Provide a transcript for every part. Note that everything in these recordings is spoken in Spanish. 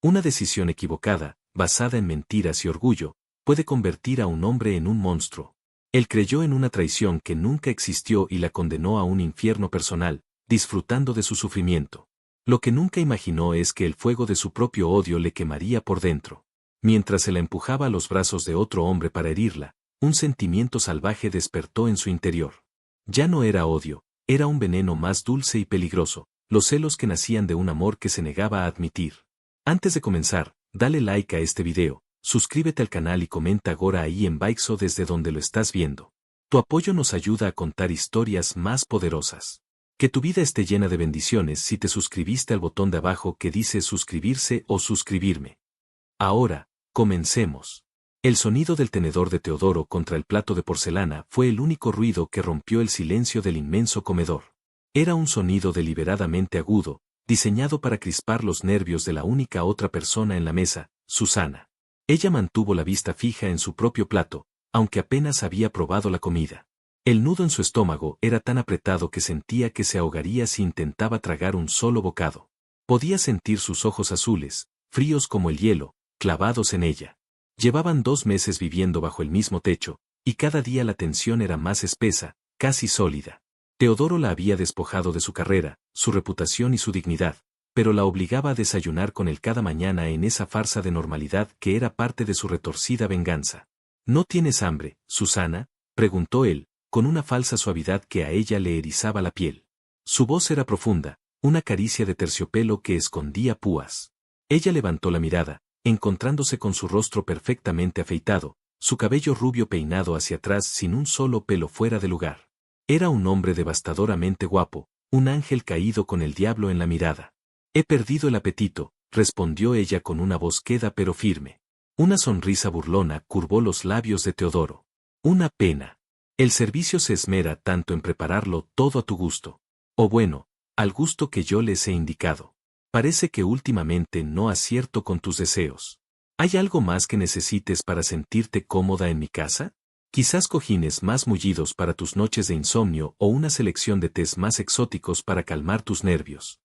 Una decisión equivocada, basada en mentiras y orgullo, puede convertir a un hombre en un monstruo. Él creyó en una traición que nunca existió y la condenó a un infierno personal, disfrutando de su sufrimiento. Lo que nunca imaginó es que el fuego de su propio odio le quemaría por dentro. Mientras se la empujaba a los brazos de otro hombre para herirla, un sentimiento salvaje despertó en su interior. Ya no era odio, era un veneno más dulce y peligroso, los celos que nacían de un amor que se negaba a admitir. Antes de comenzar, dale like a este video, suscríbete al canal y comenta ahora ahí en Baixo desde donde lo estás viendo. Tu apoyo nos ayuda a contar historias más poderosas. Que tu vida esté llena de bendiciones si te suscribiste al botón de abajo que dice suscribirse o suscribirme. Ahora, comencemos. El sonido del tenedor de Teodoro contra el plato de porcelana fue el único ruido que rompió el silencio del inmenso comedor. Era un sonido deliberadamente agudo, diseñado para crispar los nervios de la única otra persona en la mesa, Susana. Ella mantuvo la vista fija en su propio plato, aunque apenas había probado la comida. El nudo en su estómago era tan apretado que sentía que se ahogaría si intentaba tragar un solo bocado. Podía sentir sus ojos azules, fríos como el hielo, clavados en ella. Llevaban 2 meses viviendo bajo el mismo techo, y cada día la tensión era más espesa, casi sólida. Teodoro la había despojado de su carrera, su reputación y su dignidad, pero la obligaba a desayunar con él cada mañana en esa farsa de normalidad que era parte de su retorcida venganza. ¿No tienes hambre, Susana?, preguntó él, con una falsa suavidad que a ella le erizaba la piel. Su voz era profunda, una caricia de terciopelo que escondía púas. Ella levantó la mirada, encontrándose con su rostro perfectamente afeitado, su cabello rubio peinado hacia atrás sin un solo pelo fuera de lugar. Era un hombre devastadoramente guapo, un ángel caído con el diablo en la mirada. He perdido el apetito, respondió ella con una voz queda pero firme. Una sonrisa burlona curvó los labios de Teodoro. Una pena. El servicio se esmera tanto en prepararlo todo a tu gusto. O bueno, al gusto que yo les he indicado. Parece que últimamente no acierto con tus deseos. ¿Hay algo más que necesites para sentirte cómoda en mi casa? Quizás cojines más mullidos para tus noches de insomnio o una selección de tés más exóticos para calmar tus nervios.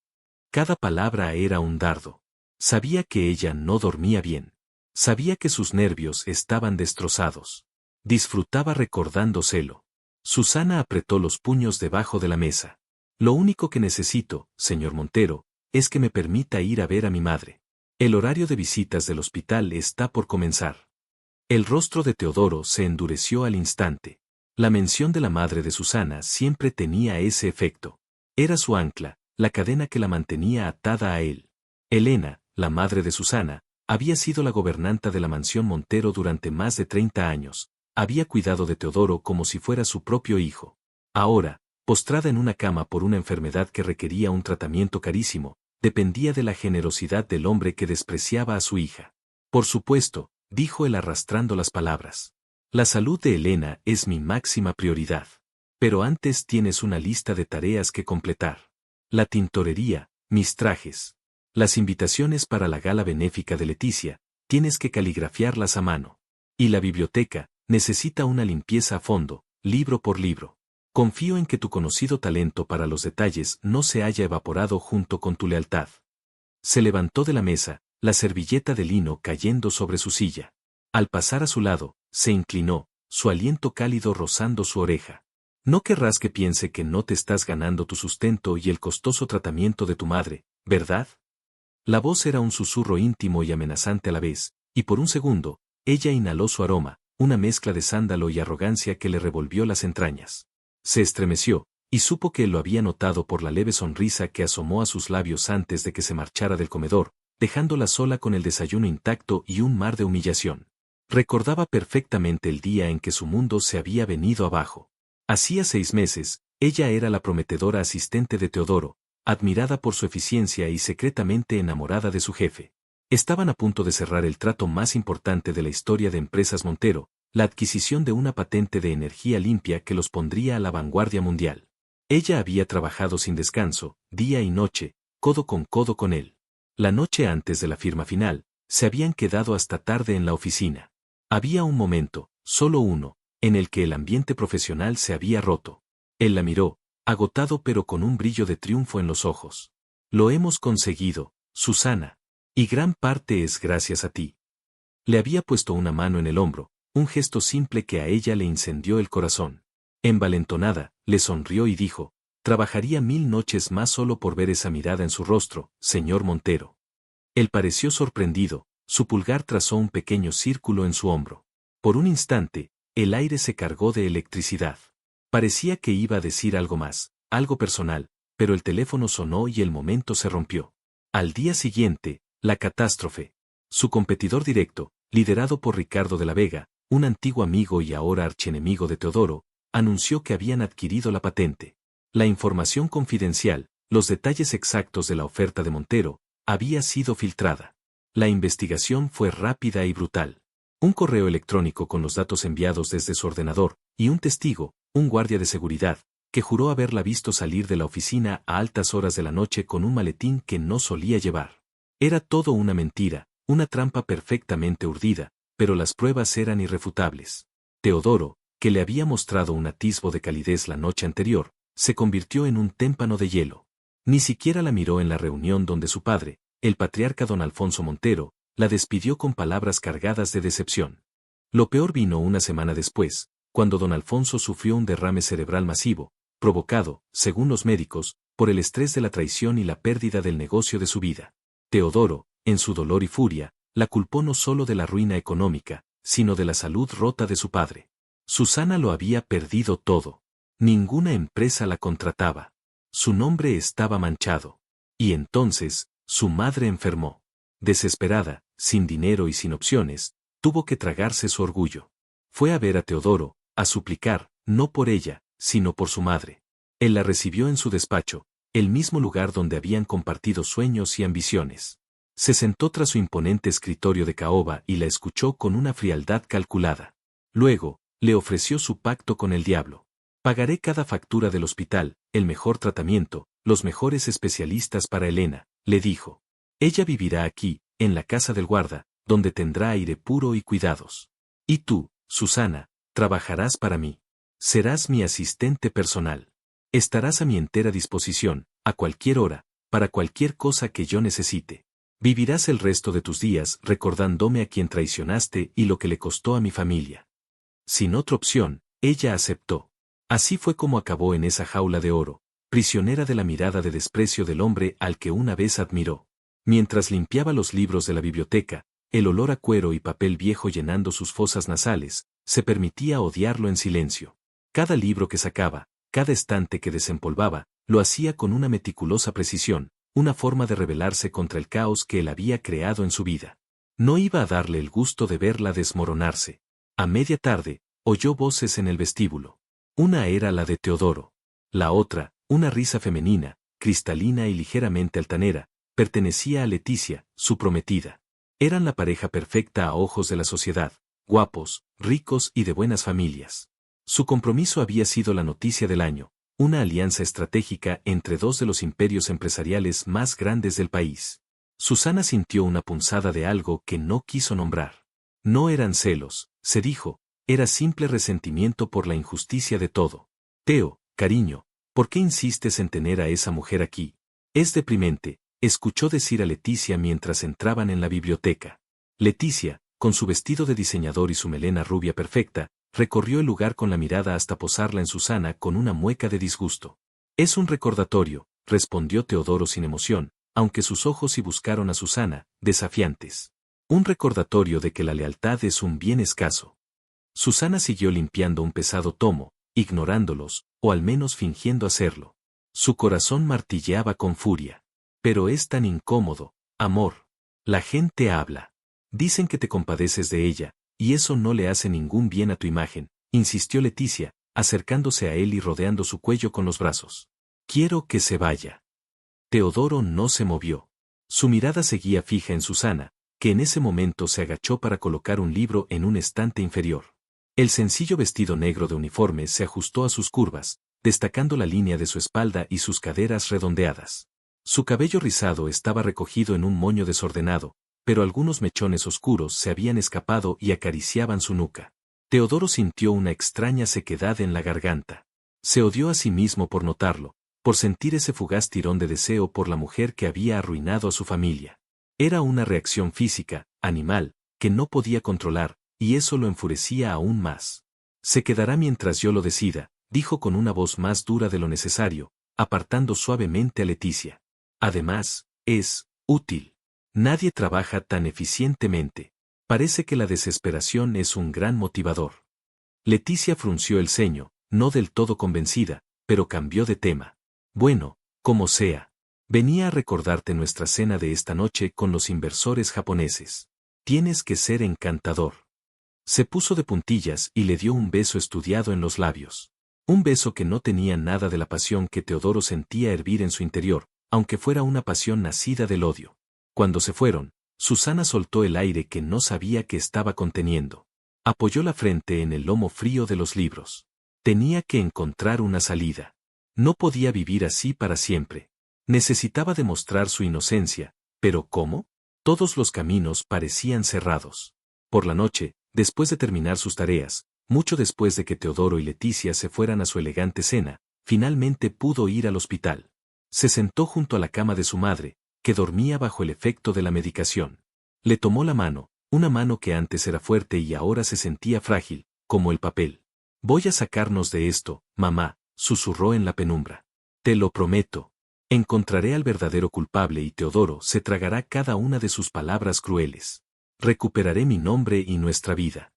Cada palabra era un dardo. Sabía que ella no dormía bien. Sabía que sus nervios estaban destrozados. Disfrutaba recordándoselo. Susana apretó los puños debajo de la mesa. Lo único que necesito, señor Montero, es que me permita ir a ver a mi madre. El horario de visitas del hospital está por comenzar. El rostro de Teodoro se endureció al instante. La mención de la madre de Susana siempre tenía ese efecto. Era su ancla, la cadena que la mantenía atada a él. Elena, la madre de Susana, había sido la gobernanta de la mansión Montero durante más de 30 años. Había cuidado de Teodoro como si fuera su propio hijo. Ahora, postrada en una cama por una enfermedad que requería un tratamiento carísimo, dependía de la generosidad del hombre que despreciaba a su hija. Por supuesto, dijo él arrastrando las palabras. La salud de Elena es mi máxima prioridad. Pero antes tienes una lista de tareas que completar. La tintorería, mis trajes. Las invitaciones para la gala benéfica de Leticia, tienes que caligrafiarlas a mano. Y la biblioteca, necesita una limpieza a fondo, libro por libro. Confío en que tu conocido talento para los detalles no se haya evaporado junto con tu lealtad. Se levantó de la mesa, la servilleta de lino cayendo sobre su silla. Al pasar a su lado, se inclinó, su aliento cálido rozando su oreja. No querrás que piense que no te estás ganando tu sustento y el costoso tratamiento de tu madre, ¿verdad? La voz era un susurro íntimo y amenazante a la vez, y por un segundo, ella inhaló su aroma, una mezcla de sándalo y arrogancia que le revolvió las entrañas. Se estremeció, y supo que él lo había notado por la leve sonrisa que asomó a sus labios antes de que se marchara del comedor, dejándola sola con el desayuno intacto y un mar de humillación. Recordaba perfectamente el día en que su mundo se había venido abajo. Hacía 6 meses, ella era la prometedora asistente de Teodoro, admirada por su eficiencia y secretamente enamorada de su jefe. Estaban a punto de cerrar el trato más importante de la historia de Empresas Montero, la adquisición de una patente de energía limpia que los pondría a la vanguardia mundial. Ella había trabajado sin descanso, día y noche, codo con él. La noche antes de la firma final, se habían quedado hasta tarde en la oficina. Había un momento, solo uno, en el que el ambiente profesional se había roto. Él la miró, agotado pero con un brillo de triunfo en los ojos. Lo hemos conseguido, Susana. Y gran parte es gracias a ti. Le había puesto una mano en el hombro, un gesto simple que a ella le incendió el corazón. Envalentonada, le sonrió y dijo, trabajaría 1000 noches más solo por ver esa mirada en su rostro, señor Montero. Él pareció sorprendido, su pulgar trazó un pequeño círculo en su hombro. Por un instante, el aire se cargó de electricidad. Parecía que iba a decir algo más, algo personal, pero el teléfono sonó y el momento se rompió. Al día siguiente, la catástrofe. Su competidor directo, liderado por Ricardo de la Vega, un antiguo amigo y ahora archienemigo de Teodoro, anunció que habían adquirido la patente. La información confidencial, los detalles exactos de la oferta de Montero, había sido filtrada. La investigación fue rápida y brutal. Un correo electrónico con los datos enviados desde su ordenador, y un testigo, un guardia de seguridad, que juró haberla visto salir de la oficina a altas horas de la noche con un maletín que no solía llevar. Era todo una mentira, una trampa perfectamente urdida, pero las pruebas eran irrefutables. Teodoro, que le había mostrado un atisbo de calidez la noche anterior, se convirtió en un témpano de hielo. Ni siquiera la miró en la reunión donde su padre, el patriarca don Alfonso Montero, la despidió con palabras cargadas de decepción. Lo peor vino una semana después, cuando don Alfonso sufrió un derrame cerebral masivo, provocado, según los médicos, por el estrés de la traición y la pérdida del negocio de su vida. Teodoro, en su dolor y furia, la culpó no solo de la ruina económica, sino de la salud rota de su padre. Susana lo había perdido todo. Ninguna empresa la contrataba. Su nombre estaba manchado. Y entonces, su madre enfermó. Desesperada, sin dinero y sin opciones, tuvo que tragarse su orgullo. Fue a ver a Teodoro, a suplicar, no por ella, sino por su madre. Él la recibió en su despacho, el mismo lugar donde habían compartido sueños y ambiciones. Se sentó tras su imponente escritorio de caoba y la escuchó con una frialdad calculada. Luego, le ofreció su pacto con el diablo. Pagaré cada factura del hospital, el mejor tratamiento, los mejores especialistas para Elena, le dijo. Ella vivirá aquí, en la casa del guarda, donde tendrá aire puro y cuidados. Y tú, Susana, trabajarás para mí. Serás mi asistente personal. Estarás a mi entera disposición, a cualquier hora, para cualquier cosa que yo necesite. Vivirás el resto de tus días recordándome a quien traicionaste y lo que le costó a mi familia. Sin otra opción, ella aceptó. Así fue como acabó en esa jaula de oro, prisionera de la mirada de desprecio del hombre al que una vez admiró. Mientras limpiaba los libros de la biblioteca, el olor a cuero y papel viejo llenando sus fosas nasales, se permitía odiarlo en silencio. Cada libro que sacaba, cada estante que desempolvaba, lo hacía con una meticulosa precisión, una forma de rebelarse contra el caos que él había creado en su vida. No iba a darle el gusto de verla desmoronarse. A media tarde, oyó voces en el vestíbulo. Una era la de Teodoro. La otra, una risa femenina, cristalina y ligeramente altanera, pertenecía a Leticia, su prometida. Eran la pareja perfecta a ojos de la sociedad, guapos, ricos y de buenas familias. Su compromiso había sido la noticia del año, una alianza estratégica entre dos de los imperios empresariales más grandes del país. Susana sintió una punzada de algo que no quiso nombrar. No eran celos, se dijo, era simple resentimiento por la injusticia de todo. Teo, cariño, ¿por qué insistes en tener a esa mujer aquí? Es deprimente, escuchó decir a Leticia mientras entraban en la biblioteca. Leticia, con su vestido de diseñador y su melena rubia perfecta, recorrió el lugar con la mirada hasta posarla en Susana con una mueca de disgusto. Es un recordatorio, respondió Teodoro sin emoción, aunque sus ojos sí buscaron a Susana, desafiantes. Un recordatorio de que la lealtad es un bien escaso. Susana siguió limpiando un pesado tomo, ignorándolos, o al menos fingiendo hacerlo. Su corazón martilleaba con furia. Pero es tan incómodo, amor. La gente habla. Dicen que te compadeces de ella, y eso no le hace ningún bien a tu imagen, insistió Leticia, acercándose a él y rodeando su cuello con los brazos. Quiero que se vaya. Teodoro no se movió. Su mirada seguía fija en Susana, que en ese momento se agachó para colocar un libro en un estante inferior. El sencillo vestido negro de uniforme se ajustó a sus curvas, destacando la línea de su espalda y sus caderas redondeadas. Su cabello rizado estaba recogido en un moño desordenado, pero algunos mechones oscuros se habían escapado y acariciaban su nuca. Teodoro sintió una extraña sequedad en la garganta. Se odió a sí mismo por notarlo, por sentir ese fugaz tirón de deseo por la mujer que había arruinado a su familia. Era una reacción física, animal, que no podía controlar, y eso lo enfurecía aún más. Se quedará mientras yo lo decida, dijo con una voz más dura de lo necesario, apartando suavemente a Leticia. Además, es útil. Nadie trabaja tan eficientemente. Parece que la desesperación es un gran motivador. Leticia frunció el ceño, no del todo convencida, pero cambió de tema. Bueno, como sea. Venía a recordarte nuestra cena de esta noche con los inversores japoneses. Tienes que ser encantador. Se puso de puntillas y le dio un beso estudiado en los labios. Un beso que no tenía nada de la pasión que Teodoro sentía hervir en su interior, aunque fuera una pasión nacida del odio. Cuando se fueron, Susana soltó el aire que no sabía que estaba conteniendo. Apoyó la frente en el lomo frío de los libros. Tenía que encontrar una salida. No podía vivir así para siempre. Necesitaba demostrar su inocencia, pero ¿cómo? Todos los caminos parecían cerrados. Por la noche, después de terminar sus tareas, mucho después de que Teodoro y Leticia se fueran a su elegante cena, finalmente pudo ir al hospital. Se sentó junto a la cama de su madre, que dormía bajo el efecto de la medicación. Le tomó la mano, una mano que antes era fuerte y ahora se sentía frágil, como el papel. Voy a sacarnos de esto, mamá, susurró en la penumbra. Te lo prometo. Encontraré al verdadero culpable y Teodoro se tragará cada una de sus palabras crueles. Recuperaré mi nombre y nuestra vida.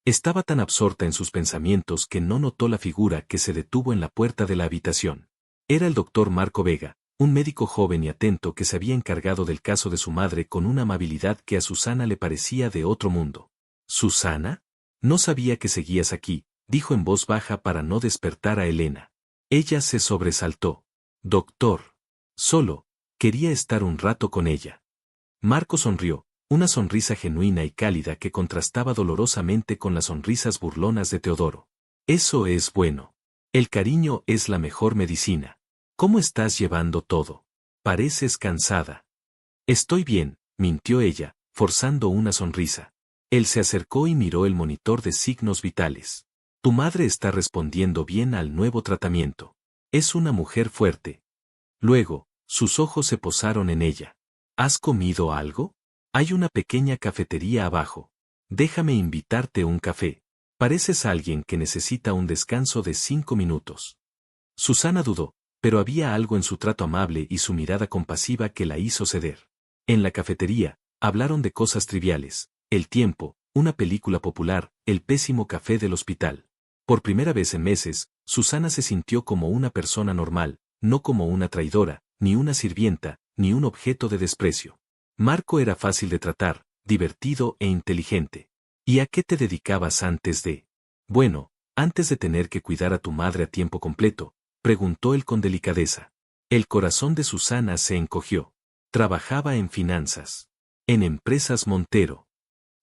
Estaba tan absorta en sus pensamientos que no notó la figura que se detuvo en la puerta de la habitación. Era el doctor Marco Vega, un médico joven y atento que se había encargado del caso de su madre con una amabilidad que a Susana le parecía de otro mundo. ¿Susana? No sabía que seguías aquí, dijo en voz baja para no despertar a Elena. Ella se sobresaltó. Doctor. Solo, quería estar un rato con ella. Marco sonrió, una sonrisa genuina y cálida que contrastaba dolorosamente con las sonrisas burlonas de Teodoro. Eso es bueno. El cariño es la mejor medicina. ¿Cómo estás llevando todo? Pareces cansada. Estoy bien, mintió ella, forzando una sonrisa. Él se acercó y miró el monitor de signos vitales. Tu madre está respondiendo bien al nuevo tratamiento. Es una mujer fuerte. Luego, sus ojos se posaron en ella. ¿Has comido algo? Hay una pequeña cafetería abajo. Déjame invitarte un café. Pareces alguien que necesita un descanso de 5 minutos. Susana dudó, pero había algo en su trato amable y su mirada compasiva que la hizo ceder. En la cafetería, hablaron de cosas triviales, el tiempo, una película popular, el pésimo café del hospital. Por primera vez en meses, Susana se sintió como una persona normal, no como una traidora, ni una sirvienta, ni un objeto de desprecio. Marco era fácil de tratar, divertido e inteligente. ¿Y a qué te dedicabas antes de? Bueno, antes de tener que cuidar a tu madre a tiempo completo, preguntó él con delicadeza. El corazón de Susana se encogió. Trabajaba en finanzas. En Empresas Montero.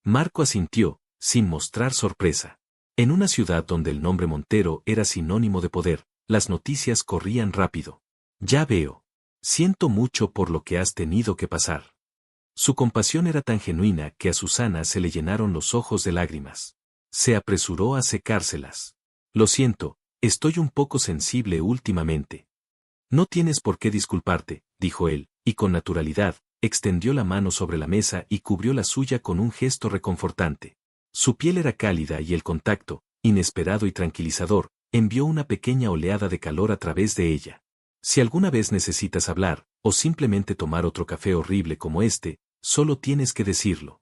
Marco asintió, sin mostrar sorpresa. En una ciudad donde el nombre Montero era sinónimo de poder, las noticias corrían rápido. Ya veo. Siento mucho por lo que has tenido que pasar. Su compasión era tan genuina que a Susana se le llenaron los ojos de lágrimas. Se apresuró a secárselas. Lo siento, estoy un poco sensible últimamente. No tienes por qué disculparte, dijo él, y con naturalidad, extendió la mano sobre la mesa y cubrió la suya con un gesto reconfortante. Su piel era cálida y el contacto, inesperado y tranquilizador, envió una pequeña oleada de calor a través de ella. Si alguna vez necesitas hablar, o simplemente tomar otro café horrible como este, solo tienes que decirlo.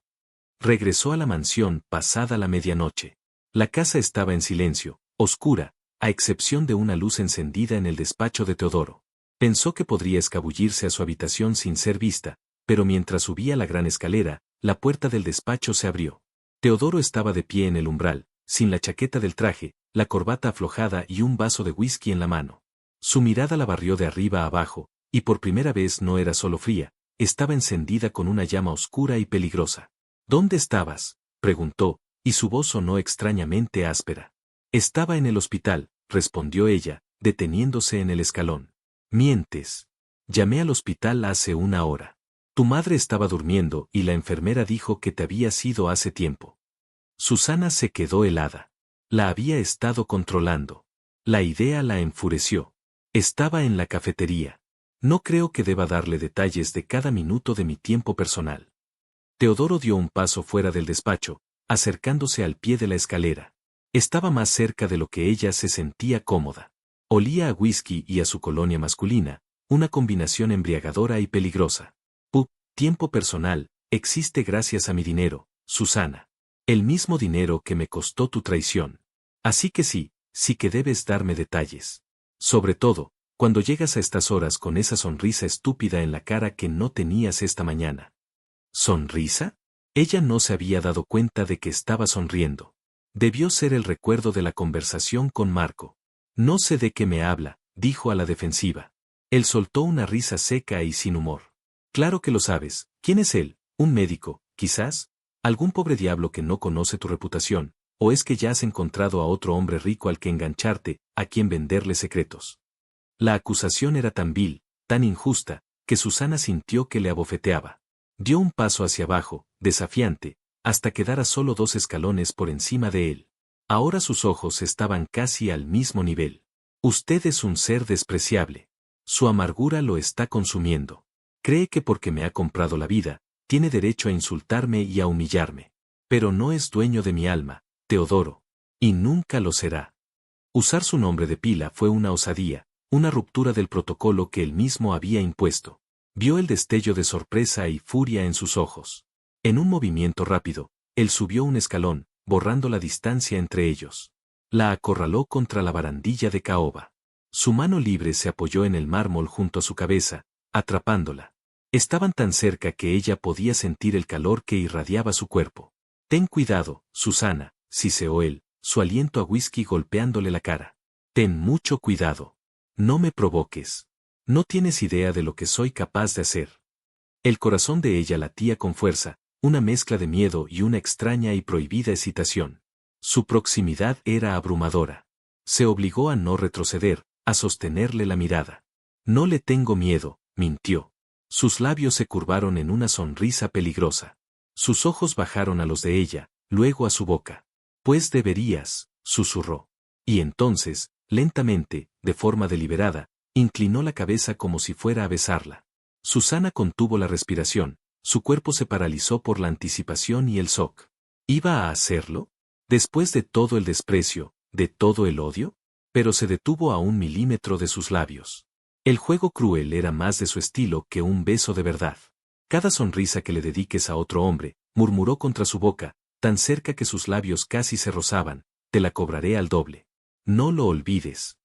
Regresó a la mansión pasada la medianoche. La casa estaba en silencio, oscura, a excepción de una luz encendida en el despacho de Teodoro. Pensó que podría escabullirse a su habitación sin ser vista, pero mientras subía la gran escalera, la puerta del despacho se abrió. Teodoro estaba de pie en el umbral, sin la chaqueta del traje, la corbata aflojada y un vaso de whisky en la mano. Su mirada la barrió de arriba a abajo, y por primera vez no era solo fría, estaba encendida con una llama oscura y peligrosa. ¿Dónde estabas?, preguntó, y su voz sonó extrañamente áspera. Estaba en el hospital, respondió ella, deteniéndose en el escalón. Mientes. Llamé al hospital hace 1 hora. Tu madre estaba durmiendo y la enfermera dijo que te habías ido hace tiempo. Susana se quedó helada. La había estado controlando. La idea la enfureció. Estaba en la cafetería. No creo que deba darle detalles de cada minuto de mi tiempo personal. Teodoro dio un paso fuera del despacho, acercándose al pie de la escalera. Estaba más cerca de lo que ella se sentía cómoda. Olía a whisky y a su colonia masculina, una combinación embriagadora y peligrosa. Tiempo personal, existe gracias a mi dinero, Susana. El mismo dinero que me costó tu traición. Así que sí que debes darme detalles. Sobre todo, cuando llegas a estas horas con esa sonrisa estúpida en la cara que no tenías esta mañana. ¿Sonrisa? Ella no se había dado cuenta de que estaba sonriendo. Debió ser el recuerdo de la conversación con Marco. No sé de qué me habla, dijo a la defensiva. Él soltó una risa seca y sin humor. Claro que lo sabes. ¿Quién es él? ¿Un médico, quizás? ¿Algún pobre diablo que no conoce tu reputación? ¿O es que ya has encontrado a otro hombre rico al que engancharte, a quien venderle secretos? La acusación era tan vil, tan injusta, que Susana sintió que le abofeteaba. Dio un paso hacia abajo, desafiante, hasta quedar a solo 2 escalones por encima de él. Ahora sus ojos estaban casi al mismo nivel. Usted es un ser despreciable. Su amargura lo está consumiendo. Cree que porque me ha comprado la vida, tiene derecho a insultarme y a humillarme. Pero no es dueño de mi alma, Teodoro. Y nunca lo será. Usar su nombre de pila fue una osadía, una ruptura del protocolo que él mismo había impuesto. Vio el destello de sorpresa y furia en sus ojos. En un movimiento rápido, él subió un escalón, borrando la distancia entre ellos. La acorraló contra la barandilla de caoba. Su mano libre se apoyó en el mármol junto a su cabeza, atrapándola. Estaban tan cerca que ella podía sentir el calor que irradiaba su cuerpo. Ten cuidado, Susana, siseó él, su aliento a whisky golpeándole la cara. Ten mucho cuidado. No me provoques. No tienes idea de lo que soy capaz de hacer. El corazón de ella latía con fuerza, una mezcla de miedo y una extraña y prohibida excitación. Su proximidad era abrumadora. Se obligó a no retroceder, a sostenerle la mirada. No le tengo miedo, mintió. Sus labios se curvaron en una sonrisa peligrosa. Sus ojos bajaron a los de ella, luego a su boca. Pues deberías, susurró. Y entonces, lentamente, de forma deliberada, inclinó la cabeza como si fuera a besarla. Susana contuvo la respiración, su cuerpo se paralizó por la anticipación y el shock. ¿Iba a hacerlo? Después de todo el desprecio, de todo el odio, pero se detuvo a 1 milímetro de sus labios. El juego cruel era más de su estilo que un beso de verdad. Cada sonrisa que le dediques a otro hombre, murmuró contra su boca, tan cerca que sus labios casi se rozaban, te la cobraré al doble. No lo olvides.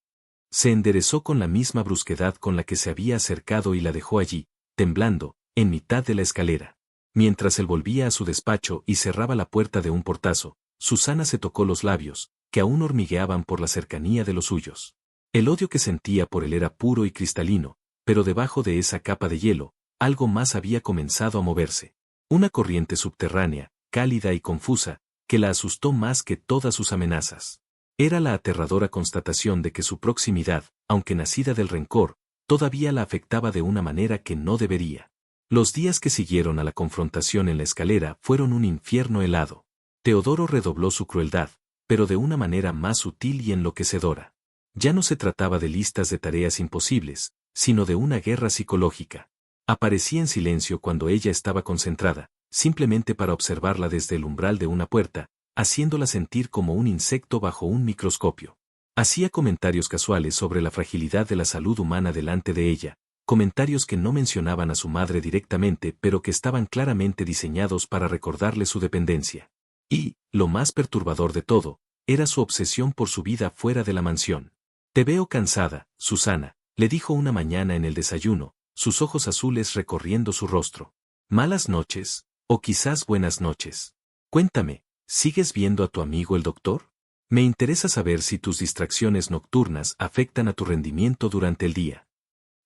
Se enderezó con la misma brusquedad con la que se había acercado y la dejó allí, temblando, en mitad de la escalera. Mientras él volvía a su despacho y cerraba la puerta de un portazo, Susana se tocó los labios, que aún hormigueaban por la cercanía de los suyos. El odio que sentía por él era puro y cristalino, pero debajo de esa capa de hielo, algo más había comenzado a moverse. Una corriente subterránea, cálida y confusa, que la asustó más que todas sus amenazas. Era la aterradora constatación de que su proximidad, aunque nacida del rencor, todavía la afectaba de una manera que no debería. Los días que siguieron a la confrontación en la escalera fueron un infierno helado. Teodoro redobló su crueldad, pero de una manera más sutil y enloquecedora. Ya no se trataba de listas de tareas imposibles, sino de una guerra psicológica. Aparecía en silencio cuando ella estaba concentrada, simplemente para observarla desde el umbral de una puerta, haciéndola sentir como un insecto bajo un microscopio. Hacía comentarios casuales sobre la fragilidad de la salud humana delante de ella, comentarios que no mencionaban a su madre directamente pero que estaban claramente diseñados para recordarle su dependencia. Y, lo más perturbador de todo, era su obsesión por su vida fuera de la mansión. Te veo cansada, Susana, le dijo una mañana en el desayuno, sus ojos azules recorriendo su rostro. ¿Malas noches? O quizás buenas noches. Cuéntame, ¿sigues viendo a tu amigo el doctor? Me interesa saber si tus distracciones nocturnas afectan a tu rendimiento durante el día.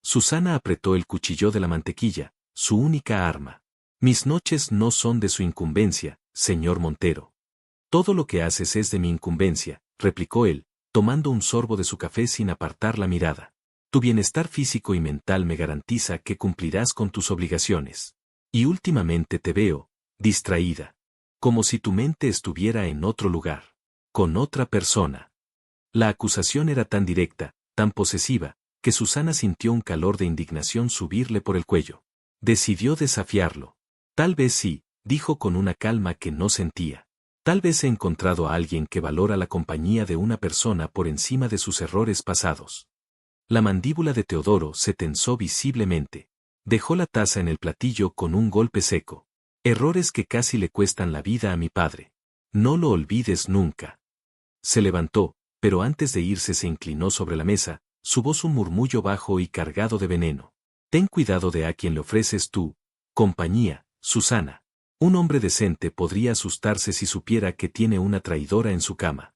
Susana apretó el cuchillo de la mantequilla, su única arma. Mis noches no son de su incumbencia, señor Montero. Todo lo que haces es de mi incumbencia, replicó él, tomando un sorbo de su café sin apartar la mirada. Tu bienestar físico y mental me garantiza que cumplirás con tus obligaciones. Y últimamente te veo, distraída. Como si tu mente estuviera en otro lugar. Con otra persona. La acusación era tan directa, tan posesiva, que Susana sintió un calor de indignación subirle por el cuello. Decidió desafiarlo. Tal vez sí, dijo con una calma que no sentía. Tal vez he encontrado a alguien que valora la compañía de una persona por encima de sus errores pasados. La mandíbula de Teodoro se tensó visiblemente. Dejó la taza en el platillo con un golpe seco. Errores que casi le cuestan la vida a mi padre. No lo olvides nunca. Se levantó, pero antes de irse se inclinó sobre la mesa, su voz un murmullo bajo y cargado de veneno. Ten cuidado de a quien le ofreces tú, compañía, Susana. Un hombre decente podría asustarse si supiera que tiene una traidora en su cama.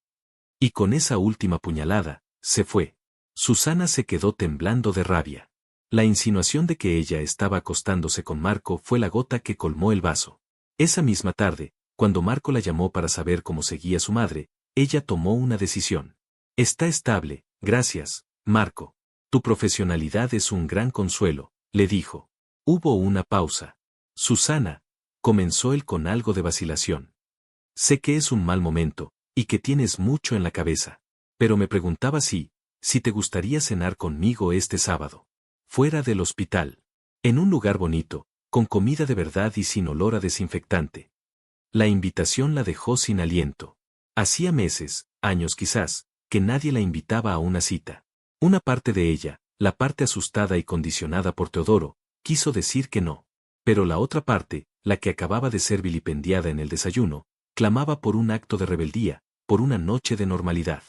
Y con esa última puñalada, se fue. Susana se quedó temblando de rabia. La insinuación de que ella estaba acostándose con Marco fue la gota que colmó el vaso. Esa misma tarde, cuando Marco la llamó para saber cómo seguía su madre, ella tomó una decisión. Está estable, gracias, Marco. Tu profesionalidad es un gran consuelo, le dijo. Hubo una pausa. Susana, comenzó él con algo de vacilación. Sé que es un mal momento, y que tienes mucho en la cabeza. Pero me preguntaba si te gustaría cenar conmigo este sábado. Fuera del hospital. En un lugar bonito, con comida de verdad y sin olor a desinfectante. La invitación la dejó sin aliento. Hacía meses, años quizás, que nadie la invitaba a una cita. Una parte de ella, la parte asustada y condicionada por Teodoro, quiso decir que no. Pero la otra parte, la que acababa de ser vilipendiada en el desayuno, clamaba por un acto de rebeldía, por una noche de normalidad.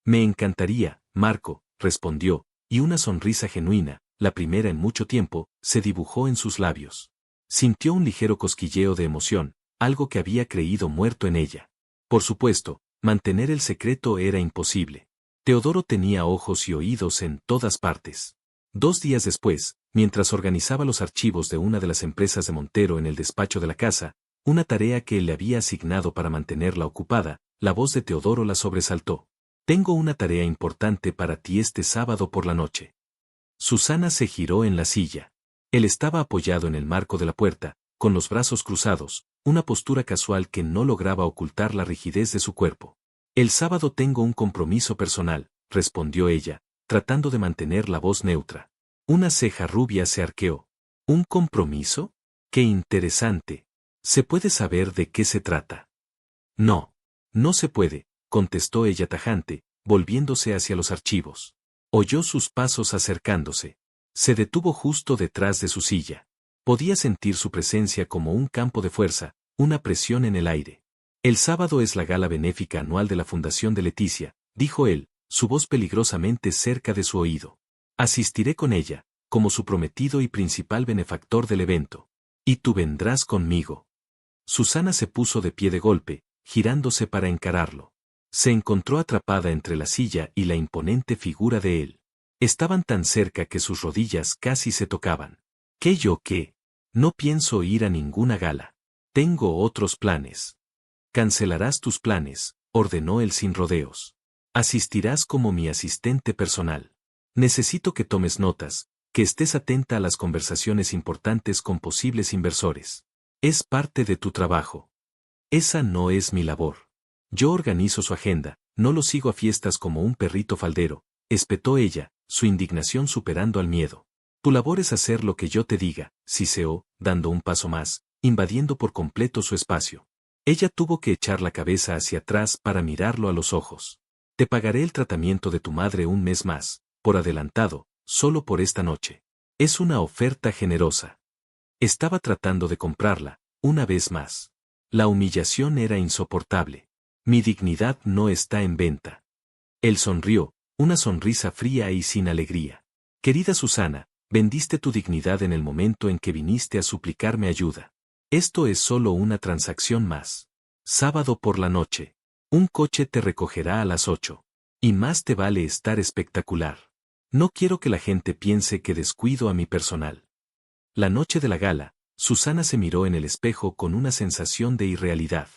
Me encantaría, Marco, respondió, y una sonrisa genuina, la primera en mucho tiempo, se dibujó en sus labios. Sintió un ligero cosquilleo de emoción, algo que había creído muerto en ella. Por supuesto, mantener el secreto era imposible. Teodoro tenía ojos y oídos en todas partes. 2 días después, mientras organizaba los archivos de una de las empresas de Montero en el despacho de la casa, una tarea que él le había asignado para mantenerla ocupada, la voz de Teodoro la sobresaltó. Tengo una tarea importante para ti este sábado por la noche. Susana se giró en la silla. Él estaba apoyado en el marco de la puerta, con los brazos cruzados, una postura casual que no lograba ocultar la rigidez de su cuerpo. El sábado tengo un compromiso personal, respondió ella, tratando de mantener la voz neutra. Una ceja rubia se arqueó. ¿Un compromiso? ¡Qué interesante! ¿Se puede saber de qué se trata? No. No se puede, contestó ella tajante, volviéndose hacia los archivos. Oyó sus pasos acercándose. Se detuvo justo detrás de su silla. Podía sentir su presencia como un campo de fuerza, una presión en el aire. El sábado es la gala benéfica anual de la Fundación de Leticia, dijo él, su voz peligrosamente cerca de su oído. Asistiré con ella, como su prometido y principal benefactor del evento. Y tú vendrás conmigo. Susana se puso de pie de golpe, girándose para encararlo. Se encontró atrapada entre la silla y la imponente figura de él. Estaban tan cerca que sus rodillas casi se tocaban. ¿Qué yo qué? No pienso ir a ninguna gala. Tengo otros planes. Cancelarás tus planes, ordenó él sin rodeos. Asistirás como mi asistente personal. Necesito que tomes notas, que estés atenta a las conversaciones importantes con posibles inversores. Es parte de tu trabajo. Esa no es mi labor. Yo organizo su agenda, no lo sigo a fiestas como un perrito faldero, espetó ella, su indignación superando al miedo. Tu labor es hacer lo que yo te diga, siseó, dando un paso más, invadiendo por completo su espacio. Ella tuvo que echar la cabeza hacia atrás para mirarlo a los ojos. Te pagaré el tratamiento de tu madre un mes más, por adelantado, solo por esta noche. Es una oferta generosa. Estaba tratando de comprarla, una vez más. La humillación era insoportable. Mi dignidad no está en venta. Él sonrió, una sonrisa fría y sin alegría. Querida Susana, vendiste tu dignidad en el momento en que viniste a suplicarme ayuda. Esto es solo una transacción más. Sábado por la noche. Un coche te recogerá a las 8. Y más te vale estar espectacular. No quiero que la gente piense que descuido a mi personal. La noche de la gala, Susana se miró en el espejo con una sensación de irrealidad.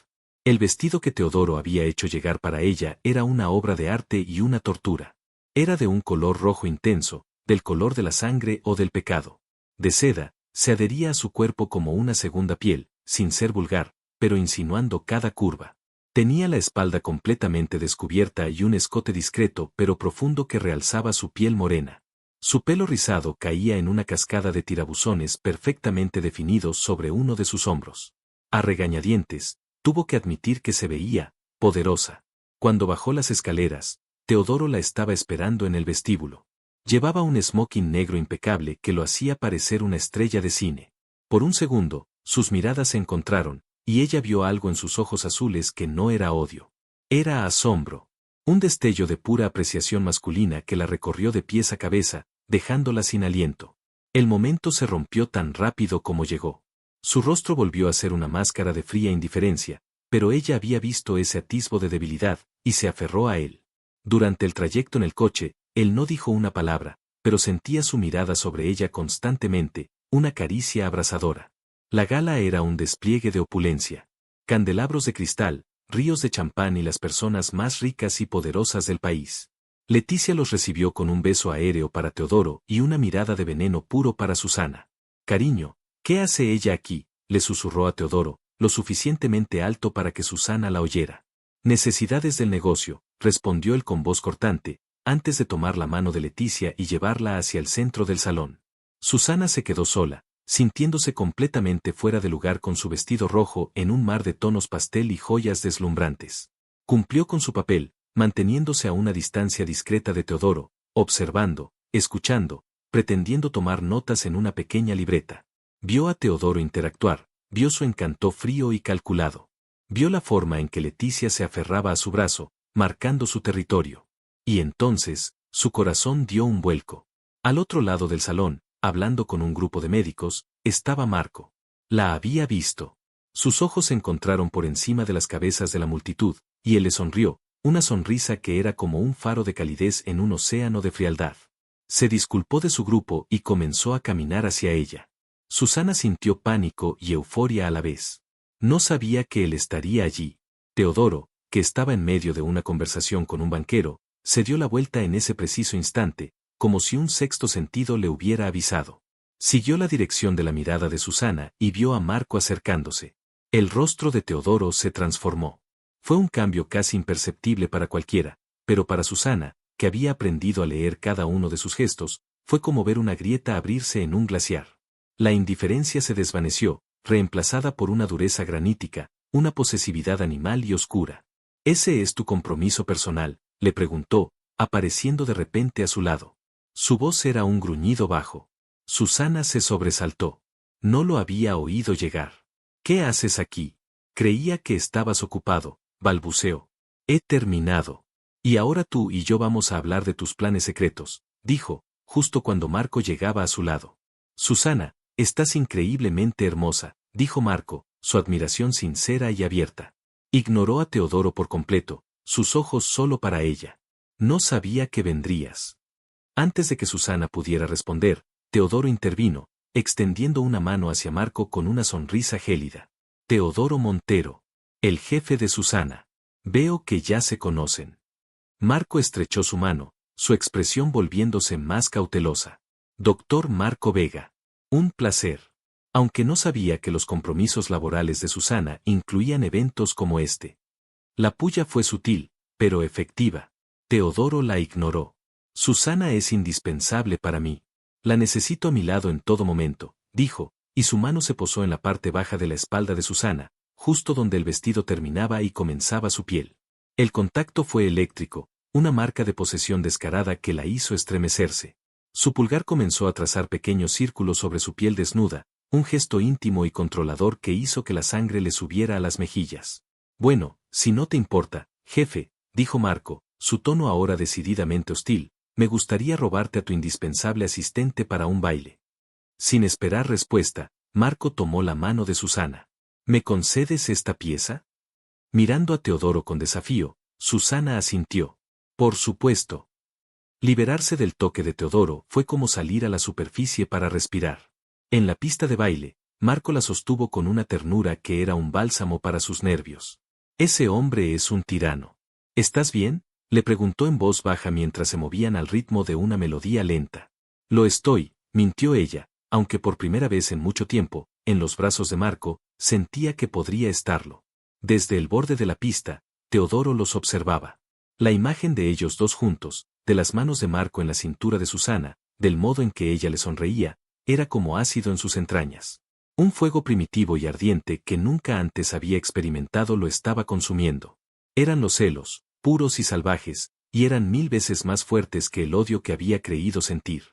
El vestido que Teodoro había hecho llegar para ella era una obra de arte y una tortura. Era de un color rojo intenso, del color de la sangre o del pecado. De seda, se adhería a su cuerpo como una segunda piel, sin ser vulgar, pero insinuando cada curva. Tenía la espalda completamente descubierta y un escote discreto pero profundo que realzaba su piel morena. Su pelo rizado caía en una cascada de tirabuzones perfectamente definidos sobre uno de sus hombros. A regañadientes, tuvo que admitir que se veía poderosa. Cuando bajó las escaleras, Teodoro la estaba esperando en el vestíbulo. Llevaba un smoking negro impecable que lo hacía parecer una estrella de cine. Por un segundo, sus miradas se encontraron, y ella vio algo en sus ojos azules que no era odio. Era asombro. Un destello de pura apreciación masculina que la recorrió de pies a cabeza, dejándola sin aliento. El momento se rompió tan rápido como llegó. Su rostro volvió a ser una máscara de fría indiferencia, pero ella había visto ese atisbo de debilidad, y se aferró a él. Durante el trayecto en el coche, él no dijo una palabra, pero sentía su mirada sobre ella constantemente, una caricia abrasadora. La gala era un despliegue de opulencia. Candelabros de cristal, ríos de champán y las personas más ricas y poderosas del país. Leticia los recibió con un beso aéreo para Teodoro y una mirada de veneno puro para Susana. «Cariño, ¿qué hace ella aquí?», le susurró a Teodoro, lo suficientemente alto para que Susana la oyera. «Necesidades del negocio», respondió él con voz cortante, antes de tomar la mano de Leticia y llevarla hacia el centro del salón. Susana se quedó sola, sintiéndose completamente fuera de lugar con su vestido rojo en un mar de tonos pastel y joyas deslumbrantes. Cumplió con su papel, manteniéndose a una distancia discreta de Teodoro, observando, escuchando, pretendiendo tomar notas en una pequeña libreta. Vio a Teodoro interactuar, vio su encanto frío y calculado. Vio la forma en que Leticia se aferraba a su brazo, marcando su territorio. Y entonces, su corazón dio un vuelco. Al otro lado del salón, hablando con un grupo de médicos, estaba Marco. La había visto. Sus ojos se encontraron por encima de las cabezas de la multitud, y él le sonrió, una sonrisa que era como un faro de calidez en un océano de frialdad. Se disculpó de su grupo y comenzó a caminar hacia ella. Susana sintió pánico y euforia a la vez. No sabía que él estaría allí. Teodoro, que estaba en medio de una conversación con un banquero, se dio la vuelta en ese preciso instante, como si un sexto sentido le hubiera avisado. Siguió la dirección de la mirada de Susana y vio a Marco acercándose. El rostro de Teodoro se transformó. Fue un cambio casi imperceptible para cualquiera, pero para Susana, que había aprendido a leer cada uno de sus gestos, fue como ver una grieta abrirse en un glaciar. La indiferencia se desvaneció, reemplazada por una dureza granítica, una posesividad animal y oscura. «¿Ese es tu compromiso personal?», le preguntó, apareciendo de repente a su lado. Su voz era un gruñido bajo. Susana se sobresaltó. No lo había oído llegar. «¿Qué haces aquí? Creía que estabas ocupado», balbuceó. «He terminado. Y ahora tú y yo vamos a hablar de tus planes secretos», dijo, justo cuando Marco llegaba a su lado. «Susana, estás increíblemente hermosa», dijo Marco, su admiración sincera y abierta. Ignoró a Teodoro por completo, sus ojos solo para ella. «No sabía que vendrías». Antes de que Susana pudiera responder, Teodoro intervino, extendiendo una mano hacia Marco con una sonrisa gélida. «Teodoro Montero, el jefe de Susana. Veo que ya se conocen». Marco estrechó su mano, su expresión volviéndose más cautelosa. «Doctor Marco Vega. Un placer». Aunque no sabía que los compromisos laborales de Susana incluían eventos como este. La puya fue sutil, pero efectiva. Teodoro la ignoró. «Susana es indispensable para mí. La necesito a mi lado en todo momento», dijo, y su mano se posó en la parte baja de la espalda de Susana, justo donde el vestido terminaba y comenzaba su piel. El contacto fue eléctrico, una marca de posesión descarada que la hizo estremecerse. Su pulgar comenzó a trazar pequeños círculos sobre su piel desnuda, un gesto íntimo y controlador que hizo que la sangre le subiera a las mejillas. «Bueno, si no te importa, jefe», dijo Marco, su tono ahora decididamente hostil, «me gustaría robarte a tu indispensable asistente para un baile». Sin esperar respuesta, Marco tomó la mano de Susana. «¿Me concedes esta pieza?». Mirando a Teodoro con desafío, Susana asintió. «Por supuesto». Liberarse del toque de Teodoro fue como salir a la superficie para respirar. En la pista de baile, Marco la sostuvo con una ternura que era un bálsamo para sus nervios. «Ese hombre es un tirano». «¿Estás bien?», le preguntó en voz baja mientras se movían al ritmo de una melodía lenta. «Lo estoy», mintió ella, aunque por primera vez en mucho tiempo, en los brazos de Marco, sentía que podría estarlo. Desde el borde de la pista, Teodoro los observaba. La imagen de ellos dos juntos, de las manos de Marco en la cintura de Susana, del modo en que ella le sonreía, era como ácido en sus entrañas. Un fuego primitivo y ardiente que nunca antes había experimentado lo estaba consumiendo. Eran los celos, puros y salvajes, y eran 1000 veces más fuertes que el odio que había creído sentir.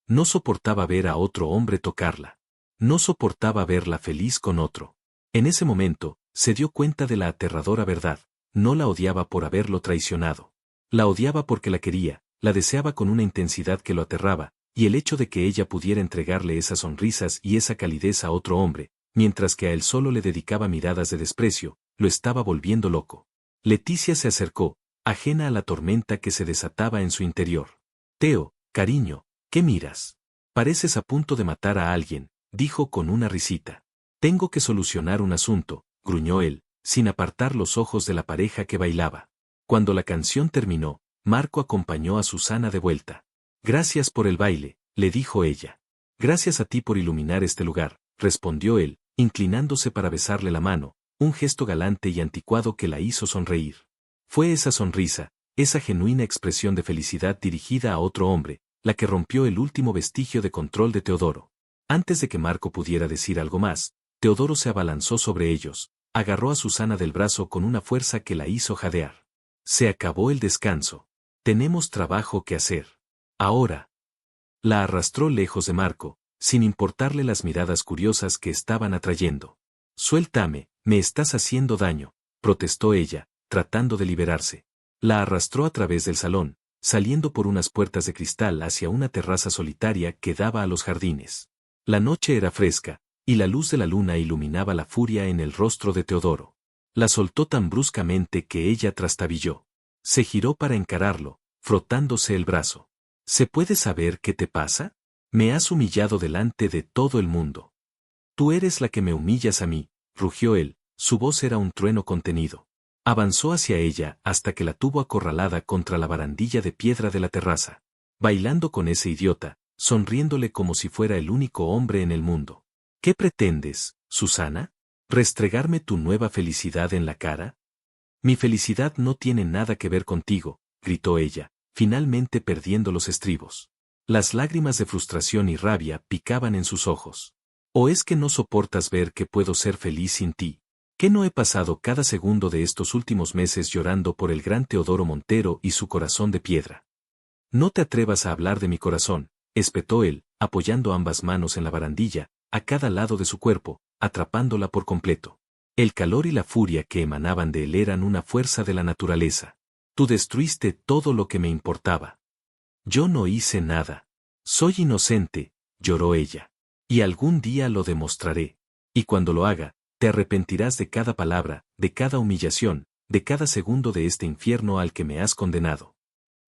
No soportaba ver a otro hombre tocarla. No soportaba verla feliz con otro. En ese momento, se dio cuenta de la aterradora verdad. No la odiaba por haberlo traicionado. La odiaba porque la quería, la deseaba con una intensidad que lo aterraba, y el hecho de que ella pudiera entregarle esas sonrisas y esa calidez a otro hombre, mientras que a él solo le dedicaba miradas de desprecio, lo estaba volviendo loco. Leticia se acercó, ajena a la tormenta que se desataba en su interior. Teo, cariño, ¿qué miras? Pareces a punto de matar a alguien, dijo con una risita. Tengo que solucionar un asunto, gruñó él, sin apartar los ojos de la pareja que bailaba. Cuando la canción terminó, Marco acompañó a Susana de vuelta. Gracias por el baile, le dijo ella. Gracias a ti por iluminar este lugar, respondió él, inclinándose para besarle la mano, un gesto galante y anticuado que la hizo sonreír. Fue esa sonrisa, esa genuina expresión de felicidad dirigida a otro hombre, la que rompió el último vestigio de control de Teodoro. Antes de que Marco pudiera decir algo más, Teodoro se abalanzó sobre ellos, agarró a Susana del brazo con una fuerza que la hizo jadear. Se acabó el descanso. Tenemos trabajo que hacer. Ahora. La arrastró lejos de Marco, sin importarle las miradas curiosas que estaban atrayendo. Suéltame, me estás haciendo daño, protestó ella, tratando de liberarse. La arrastró a través del salón, saliendo por unas puertas de cristal hacia una terraza solitaria que daba a los jardines. La noche era fresca, y la luz de la luna iluminaba la furia en el rostro de Teodoro. La soltó tan bruscamente que ella trastabilló. Se giró para encararlo, frotándose el brazo. ¿Se puede saber qué te pasa? Me has humillado delante de todo el mundo. Tú eres la que me humillas a mí, rugió él, su voz era un trueno contenido. Avanzó hacia ella hasta que la tuvo acorralada contra la barandilla de piedra de la terraza, bailando con ese idiota, sonriéndole como si fuera el único hombre en el mundo. ¿Qué pretendes, Susana? ¿Restregarme tu nueva felicidad en la cara? Mi felicidad no tiene nada que ver contigo, gritó ella, finalmente perdiendo los estribos. Las lágrimas de frustración y rabia picaban en sus ojos. ¿O es que no soportas ver que puedo ser feliz sin ti? ¿Que no he pasado cada segundo de estos últimos meses llorando por el gran Teodoro Montero y su corazón de piedra? No te atrevas a hablar de mi corazón, espetó él, apoyando ambas manos en la barandilla, a cada lado de su cuerpo, atrapándola por completo. El calor y la furia que emanaban de él eran una fuerza de la naturaleza. Tú destruiste todo lo que me importaba. Yo no hice nada. Soy inocente, lloró ella. Y algún día lo demostraré. Y cuando lo haga, te arrepentirás de cada palabra, de cada humillación, de cada segundo de este infierno al que me has condenado.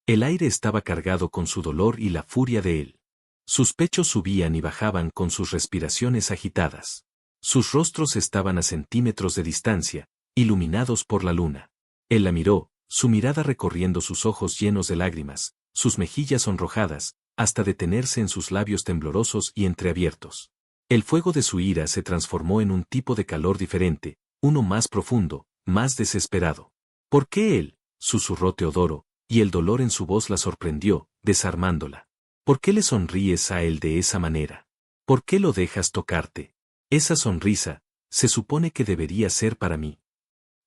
El aire estaba cargado con su dolor y la furia de él. Sus pechos subían y bajaban con sus respiraciones agitadas. Sus rostros estaban a centímetros de distancia, iluminados por la luna. Él la miró, su mirada recorriendo sus ojos llenos de lágrimas, sus mejillas sonrojadas, hasta detenerse en sus labios temblorosos y entreabiertos. El fuego de su ira se transformó en un tipo de calor diferente, uno más profundo, más desesperado. ¿Por qué él?, susurró Teodoro, y el dolor en su voz la sorprendió, desarmándola. ¿Por qué le sonríes a él de esa manera? ¿Por qué lo dejas tocarte? Esa sonrisa, se supone que debería ser para mí.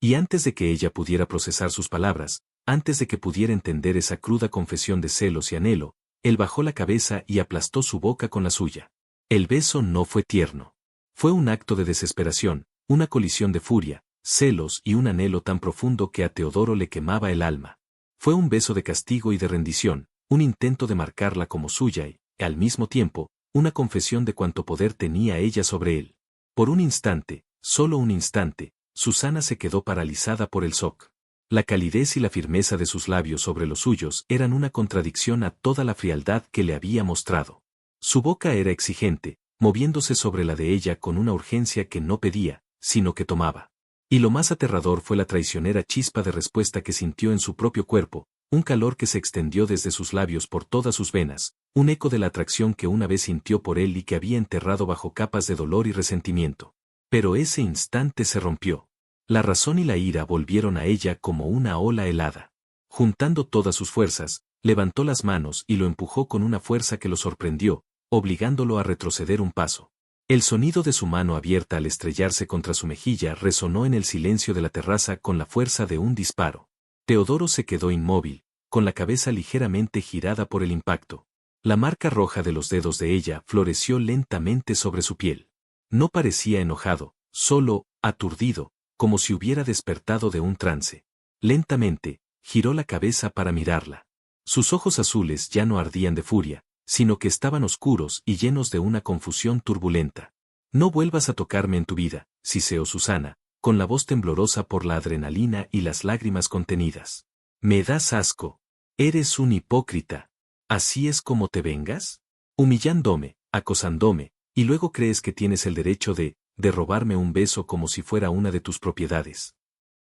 Y antes de que ella pudiera procesar sus palabras, antes de que pudiera entender esa cruda confesión de celos y anhelo, él bajó la cabeza y aplastó su boca con la suya. El beso no fue tierno. Fue un acto de desesperación, una colisión de furia, celos y un anhelo tan profundo que a Teodoro le quemaba el alma. Fue un beso de castigo y de rendición, un intento de marcarla como suya y, al mismo tiempo, una confesión de cuánto poder tenía ella sobre él. Por un instante, solo un instante, Susana se quedó paralizada por el shock. La calidez y la firmeza de sus labios sobre los suyos eran una contradicción a toda la frialdad que le había mostrado. Su boca era exigente, moviéndose sobre la de ella con una urgencia que no pedía, sino que tomaba. Y lo más aterrador fue la traicionera chispa de respuesta que sintió en su propio cuerpo, un calor que se extendió desde sus labios por todas sus venas, un eco de la atracción que una vez sintió por él y que había enterrado bajo capas de dolor y resentimiento. Pero ese instante se rompió. La razón y la ira volvieron a ella como una ola helada. Juntando todas sus fuerzas, levantó las manos y lo empujó con una fuerza que lo sorprendió, obligándolo a retroceder un paso. El sonido de su mano abierta al estrellarse contra su mejilla resonó en el silencio de la terraza con la fuerza de un disparo. Teodoro se quedó inmóvil, con la cabeza ligeramente girada por el impacto. La marca roja de los dedos de ella floreció lentamente sobre su piel. No parecía enojado, solo, aturdido, como si hubiera despertado de un trance. Lentamente, giró la cabeza para mirarla. Sus ojos azules ya no ardían de furia, sino que estaban oscuros y llenos de una confusión turbulenta. No vuelvas a tocarme en tu vida, siseó Susana, con la voz temblorosa por la adrenalina y las lágrimas contenidas. Me das asco. Eres un hipócrita. ¿Así es como te vengas? Humillándome, acosándome, y luego crees que tienes el derecho de robarme un beso como si fuera una de tus propiedades.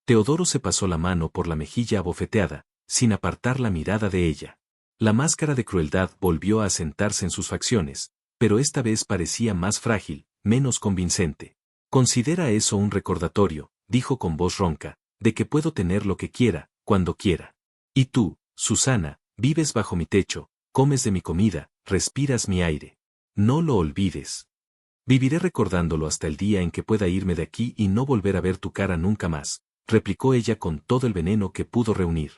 Teodoro se pasó la mano por la mejilla abofeteada, sin apartar la mirada de ella. La máscara de crueldad volvió a asentarse en sus facciones, pero esta vez parecía más frágil, menos convincente. Considera eso un recordatorio, dijo con voz ronca, de que puedo tener lo que quiera, cuando quiera. Y tú, Susana, vives bajo mi techo, comes de mi comida, respiras mi aire. No lo olvides. Viviré recordándolo hasta el día en que pueda irme de aquí y no volver a ver tu cara nunca más, replicó ella con todo el veneno que pudo reunir.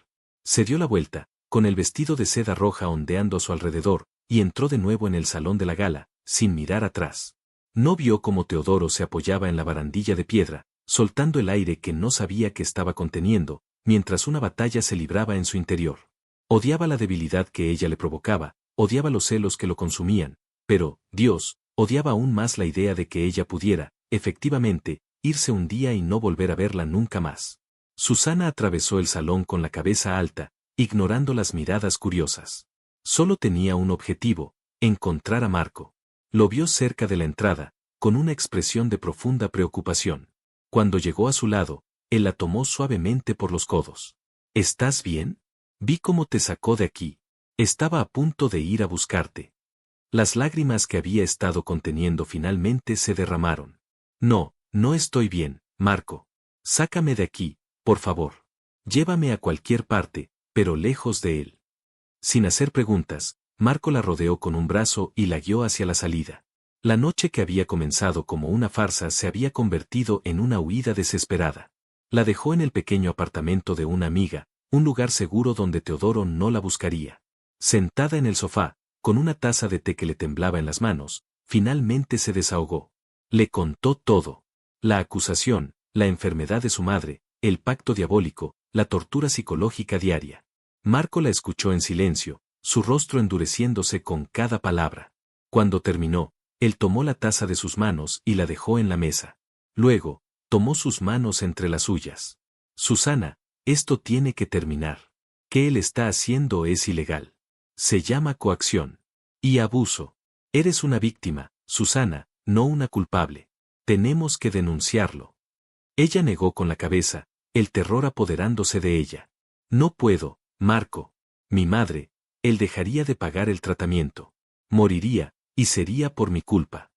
Se dio la vuelta, con el vestido de seda roja ondeando a su alrededor, y entró de nuevo en el salón de la gala, sin mirar atrás. No vio cómo Teodoro se apoyaba en la barandilla de piedra, soltando el aire que no sabía que estaba conteniendo, mientras una batalla se libraba en su interior. Odiaba la debilidad que ella le provocaba, odiaba los celos que lo consumían, pero, Dios, odiaba aún más la idea de que ella pudiera, efectivamente, irse un día y no volver a verla nunca más. Susana atravesó el salón con la cabeza alta, ignorando las miradas curiosas. Solo tenía un objetivo, encontrar a Marco. Lo vio cerca de la entrada, con una expresión de profunda preocupación. Cuando llegó a su lado, él la tomó suavemente por los codos. ¿Estás bien? Vi cómo te sacó de aquí. Estaba a punto de ir a buscarte. Las lágrimas que había estado conteniendo finalmente se derramaron. No, no estoy bien, Marco. Sácame de aquí, por favor. Llévame a cualquier parte, pero lejos de él. Sin hacer preguntas, Marco la rodeó con un brazo y la guió hacia la salida. La noche que había comenzado como una farsa se había convertido en una huida desesperada. La dejó en el pequeño apartamento de una amiga, un lugar seguro donde Teodoro no la buscaría. Sentada en el sofá, con una taza de té que le temblaba en las manos, finalmente se desahogó. Le contó todo. La acusación, la enfermedad de su madre, el pacto diabólico, la tortura psicológica diaria. Marco la escuchó en silencio, su rostro endureciéndose con cada palabra. Cuando terminó, él tomó la taza de sus manos y la dejó en la mesa. Luego, tomó sus manos entre las suyas. Susana, esto tiene que terminar. ¿Qué él está haciendo es ilegal? Se llama coacción. Y abuso. Eres una víctima, Susana, no una culpable. Tenemos que denunciarlo. Ella negó con la cabeza, el terror apoderándose de ella. No puedo, Marco. Mi madre, él dejaría de pagar el tratamiento. Moriría, y sería por mi culpa.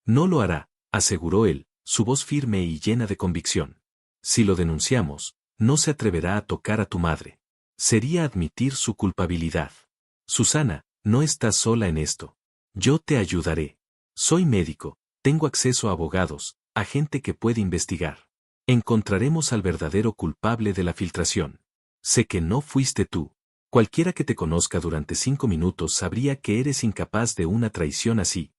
No lo hará, aseguró él, su voz firme y llena de convicción. Si lo denunciamos, no se atreverá a tocar a tu madre. Sería admitir su culpabilidad. Susana, no estás sola en esto. Yo te ayudaré. Soy médico, tengo acceso a abogados, a gente que puede investigar. Encontraremos al verdadero culpable de la filtración. Sé que no fuiste tú. Cualquiera que te conozca durante 5 minutos sabría que eres incapaz de una traición así.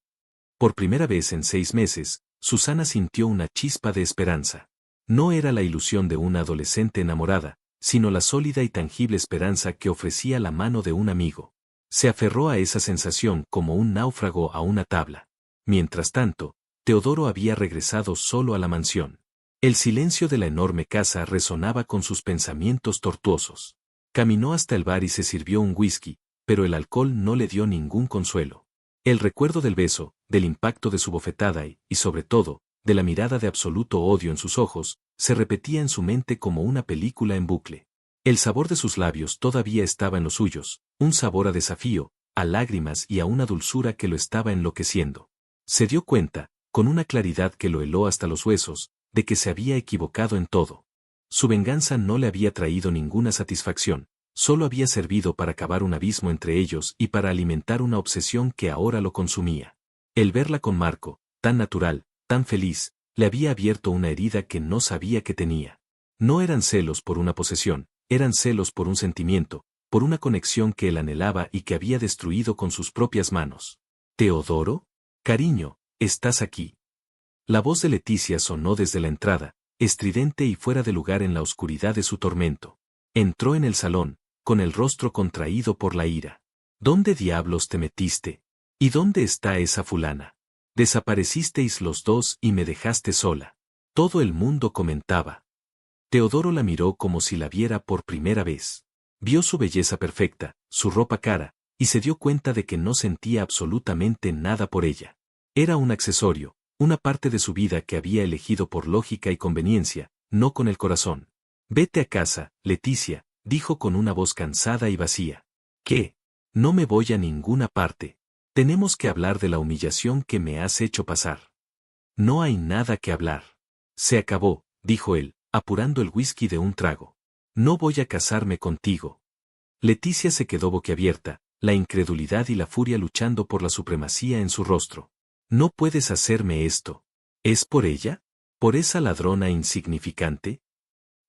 Por primera vez en 6 meses, Susana sintió una chispa de esperanza. No era la ilusión de una adolescente enamorada, sino la sólida y tangible esperanza que ofrecía la mano de un amigo. Se aferró a esa sensación como un náufrago a una tabla. Mientras tanto, Teodoro había regresado solo a la mansión. El silencio de la enorme casa resonaba con sus pensamientos tortuosos. Caminó hasta el bar y se sirvió un whisky, pero el alcohol no le dio ningún consuelo. El recuerdo del beso, del impacto de su bofetada y, sobre todo, de la mirada de absoluto odio en sus ojos, se repetía en su mente como una película en bucle. El sabor de sus labios todavía estaba en los suyos, un sabor a desafío, a lágrimas y a una dulzura que lo estaba enloqueciendo. Se dio cuenta, con una claridad que lo heló hasta los huesos, de que se había equivocado en todo. Su venganza no le había traído ninguna satisfacción, solo había servido para cavar un abismo entre ellos y para alimentar una obsesión que ahora lo consumía. El verla con Marco, tan natural, tan feliz, le había abierto una herida que no sabía que tenía. No eran celos por una posesión, eran celos por un sentimiento, por una conexión que él anhelaba y que había destruido con sus propias manos. ¿Teodoro? Cariño, ¿estás aquí? La voz de Leticia sonó desde la entrada, estridente y fuera de lugar en la oscuridad de su tormento. Entró en el salón, con el rostro contraído por la ira. ¿Dónde diablos te metiste? ¿Y dónde está esa fulana? Desaparecisteis los dos y me dejaste sola. Todo el mundo comentaba. Teodoro la miró como si la viera por primera vez. Vio su belleza perfecta, su ropa cara, y se dio cuenta de que no sentía absolutamente nada por ella. Era un accesorio, una parte de su vida que había elegido por lógica y conveniencia, no con el corazón. Vete a casa, Leticia, dijo con una voz cansada y vacía. ¿Qué? No me voy a ninguna parte. Tenemos que hablar de la humillación que me has hecho pasar. No hay nada que hablar. Se acabó, dijo él, apurando el whisky de un trago. No voy a casarme contigo. Leticia se quedó boquiabierta, la incredulidad y la furia luchando por la supremacía en su rostro. No puedes hacerme esto. ¿Es por ella? ¿Por esa ladrona insignificante?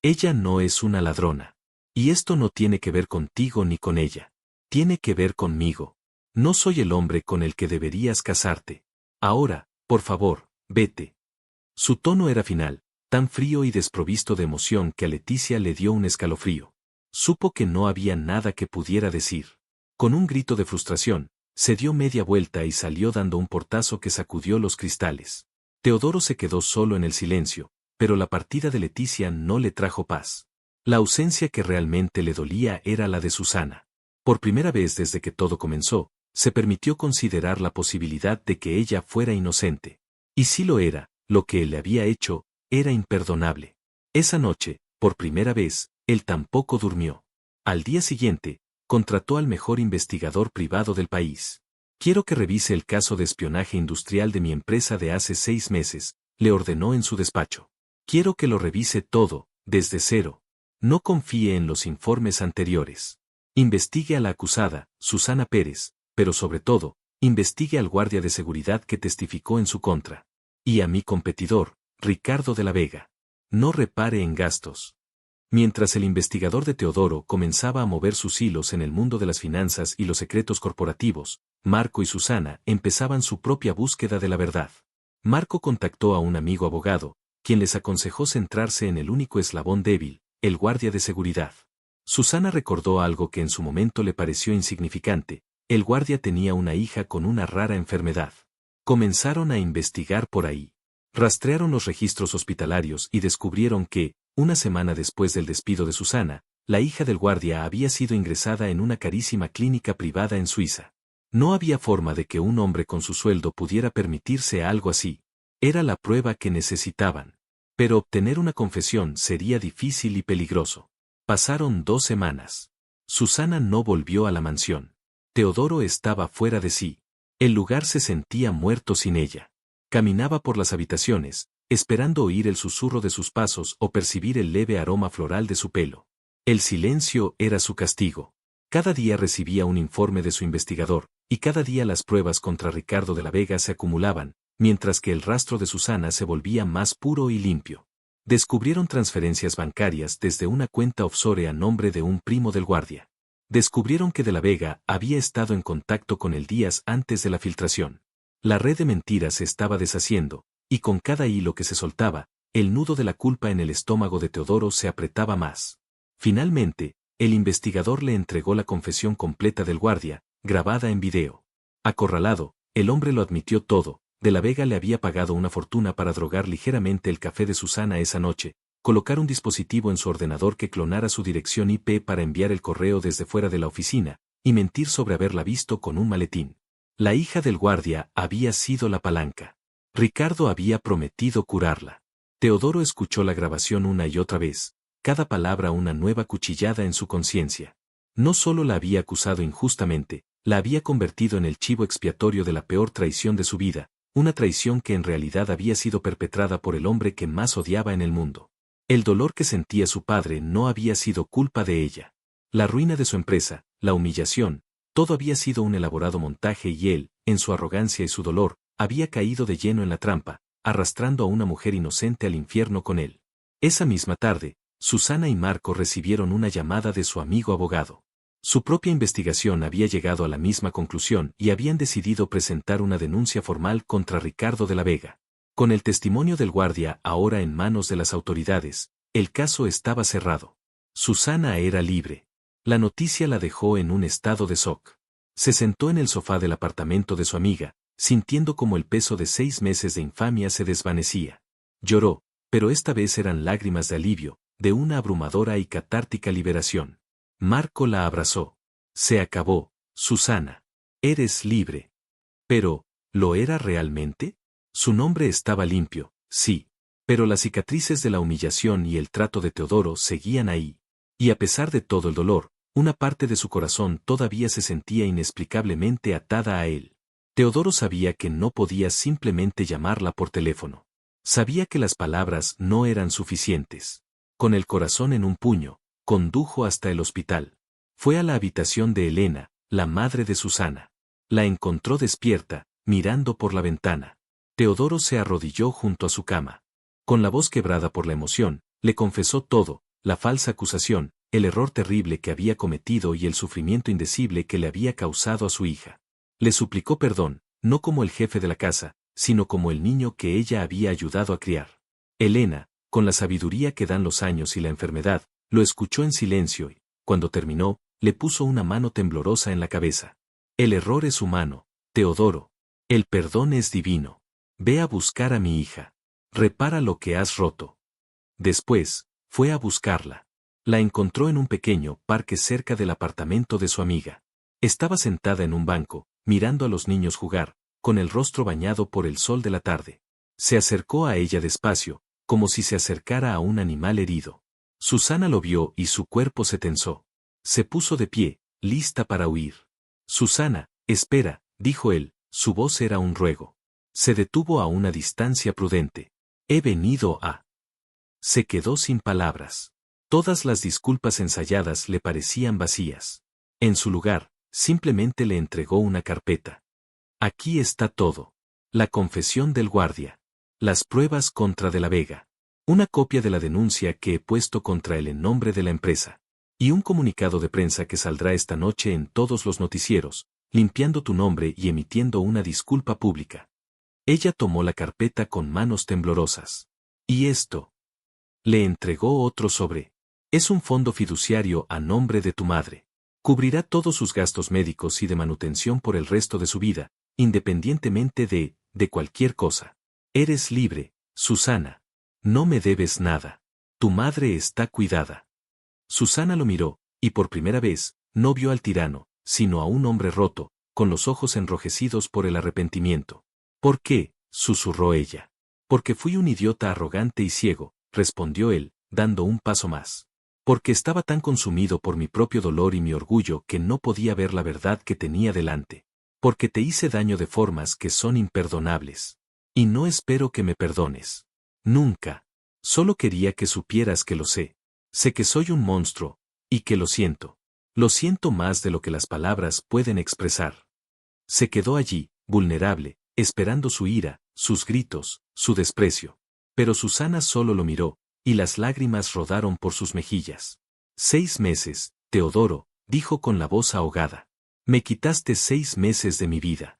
Ella no es una ladrona. Y esto no tiene que ver contigo ni con ella. Tiene que ver conmigo. No soy el hombre con el que deberías casarte. Ahora, por favor, vete. Su tono era final, tan frío y desprovisto de emoción que a Leticia le dio un escalofrío. Supo que no había nada que pudiera decir. Con un grito de frustración, se dio media vuelta y salió dando un portazo que sacudió los cristales. Teodoro se quedó solo en el silencio, pero la partida de Leticia no le trajo paz. La ausencia que realmente le dolía era la de Susana. Por primera vez desde que todo comenzó, se permitió considerar la posibilidad de que ella fuera inocente. Y si lo era, lo que él le había hecho, era imperdonable. Esa noche, por primera vez, él tampoco durmió. Al día siguiente, contrató al mejor investigador privado del país. Quiero que revise el caso de espionaje industrial de mi empresa de hace 6 meses, le ordenó en su despacho. Quiero que lo revise todo, desde cero. No confíe en los informes anteriores. Investigue a la acusada, Susana Pérez, pero sobre todo, investigue al guardia de seguridad que testificó en su contra. Y a mi competidor, Ricardo de la Vega. No repare en gastos. Mientras el investigador de Teodoro comenzaba a mover sus hilos en el mundo de las finanzas y los secretos corporativos, Marco y Susana empezaban su propia búsqueda de la verdad. Marco contactó a un amigo abogado, quien les aconsejó centrarse en el único eslabón débil, el guardia de seguridad. Susana recordó algo que en su momento le pareció insignificante: el guardia tenía una hija con una rara enfermedad. Comenzaron a investigar por ahí. Rastrearon los registros hospitalarios y descubrieron que, una semana después del despido de Susana, la hija del guardia había sido ingresada en una carísima clínica privada en Suiza. No había forma de que un hombre con su sueldo pudiera permitirse algo así. Era la prueba que necesitaban. Pero obtener una confesión sería difícil y peligroso. Pasaron 2 semanas. Susana no volvió a la mansión. Teodoro estaba fuera de sí. El lugar se sentía muerto sin ella. Caminaba por las habitaciones, esperando oír el susurro de sus pasos o percibir el leve aroma floral de su pelo. El silencio era su castigo. Cada día recibía un informe de su investigador, y cada día las pruebas contra Ricardo de la Vega se acumulaban, mientras que el rastro de Susana se volvía más puro y limpio. Descubrieron transferencias bancarias desde una cuenta offshore a nombre de un primo del guardia. Descubrieron que de la Vega había estado en contacto con él días antes de la filtración. La red de mentiras se estaba deshaciendo, y con cada hilo que se soltaba, el nudo de la culpa en el estómago de Teodoro se apretaba más. Finalmente, el investigador le entregó la confesión completa del guardia, grabada en video. Acorralado, el hombre lo admitió todo: de la Vega le había pagado una fortuna para drogar ligeramente el café de Susana esa noche, colocar un dispositivo en su ordenador que clonara su dirección IP para enviar el correo desde fuera de la oficina, y mentir sobre haberla visto con un maletín. La hija del guardia había sido la palanca. Ricardo había prometido curarla. Teodoro escuchó la grabación una y otra vez, cada palabra una nueva cuchillada en su conciencia. No solo la había acusado injustamente, la había convertido en el chivo expiatorio de la peor traición de su vida, una traición que en realidad había sido perpetrada por el hombre que más odiaba en el mundo. El dolor que sentía su padre no había sido culpa de ella. La ruina de su empresa, la humillación, todo había sido un elaborado montaje y él, en su arrogancia y su dolor, había caído de lleno en la trampa, arrastrando a una mujer inocente al infierno con él. Esa misma tarde, Susana y Marco recibieron una llamada de su amigo abogado. Su propia investigación había llegado a la misma conclusión y habían decidido presentar una denuncia formal contra Ricardo de la Vega. Con el testimonio del guardia ahora en manos de las autoridades, el caso estaba cerrado. Susana era libre. La noticia la dejó en un estado de shock. Se sentó en el sofá del apartamento de su amiga, sintiendo como el peso de 6 meses de infamia se desvanecía. Lloró, pero esta vez eran lágrimas de alivio, de una abrumadora y catártica liberación. Marco la abrazó. Se acabó, Susana. Eres libre. Pero, ¿lo era realmente? Su nombre estaba limpio, sí. Pero las cicatrices de la humillación y el trato de Teodoro seguían ahí. Y a pesar de todo el dolor, una parte de su corazón todavía se sentía inexplicablemente atada a él. Teodoro sabía que no podía simplemente llamarla por teléfono. Sabía que las palabras no eran suficientes. Con el corazón en un puño, condujo hasta el hospital. Fue a la habitación de Elena, la madre de Susana. La encontró despierta, mirando por la ventana. Teodoro se arrodilló junto a su cama. Con la voz quebrada por la emoción, le confesó todo, la falsa acusación, el error terrible que había cometido y el sufrimiento indecible que le había causado a su hija. Le suplicó perdón, no como el jefe de la casa, sino como el niño que ella había ayudado a criar. Elena, con la sabiduría que dan los años y la enfermedad, lo escuchó en silencio y, cuando terminó, le puso una mano temblorosa en la cabeza. El error es humano, Teodoro. El perdón es divino. Ve a buscar a mi hija. Repara lo que has roto. Después, fue a buscarla. La encontró en un pequeño parque cerca del apartamento de su amiga. Estaba sentada en un banco, mirando a los niños jugar, con el rostro bañado por el sol de la tarde. Se acercó a ella despacio, como si se acercara a un animal herido. Susana lo vio y su cuerpo se tensó. Se puso de pie, lista para huir. Susana, espera, dijo él, su voz era un ruego. Se detuvo a una distancia prudente. He venido a... Se quedó sin palabras. Todas las disculpas ensayadas le parecían vacías. En su lugar, simplemente le entregó una carpeta. Aquí está todo. La confesión del guardia. Las pruebas contra De la Vega. Una copia de la denuncia que he puesto contra él en nombre de la empresa. Y un comunicado de prensa que saldrá esta noche en todos los noticieros, limpiando tu nombre y emitiendo una disculpa pública. Ella tomó la carpeta con manos temblorosas. ¿Y esto? Le entregó otro sobre. Es un fondo fiduciario a nombre de tu madre. Cubrirá todos sus gastos médicos y de manutención por el resto de su vida, independientemente de cualquier cosa. Eres libre, Susana. No me debes nada. Tu madre está cuidada. Susana lo miró, y por primera vez, no vio al tirano, sino a un hombre roto, con los ojos enrojecidos por el arrepentimiento. ¿Por qué?, susurró ella. Porque fui un idiota arrogante y ciego, respondió él, dando un paso más. Porque estaba tan consumido por mi propio dolor y mi orgullo que no podía ver la verdad que tenía delante. Porque te hice daño de formas que son imperdonables. Y no espero que me perdones. Nunca. Solo quería que supieras que lo sé. Sé que soy un monstruo, y que lo siento. Lo siento más de lo que las palabras pueden expresar. Se quedó allí, vulnerable, esperando su ira, sus gritos, su desprecio. Pero Susana solo lo miró, y las lágrimas rodaron por sus mejillas. 6 meses, Teodoro, dijo con la voz ahogada. Me quitaste 6 meses de mi vida.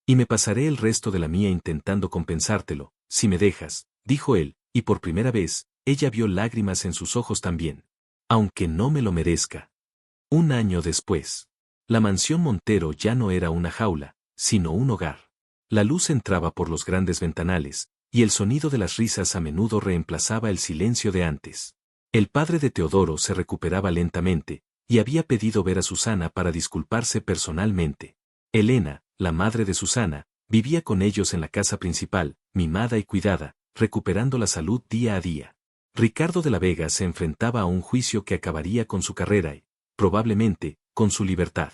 Y me pasaré el resto de la mía intentando compensártelo, si me dejas, dijo él, y por primera vez, ella vio lágrimas en sus ojos también. Aunque no me lo merezca. 1 año después. La mansión Montero ya no era una jaula, sino un hogar. La luz entraba por los grandes ventanales, y el sonido de las risas a menudo reemplazaba el silencio de antes. El padre de Teodoro se recuperaba lentamente, y había pedido ver a Susana para disculparse personalmente. Elena, la madre de Susana, vivía con ellos en la casa principal, mimada y cuidada, recuperando la salud día a día. Ricardo de la Vega se enfrentaba a un juicio que acabaría con su carrera y, probablemente, con su libertad.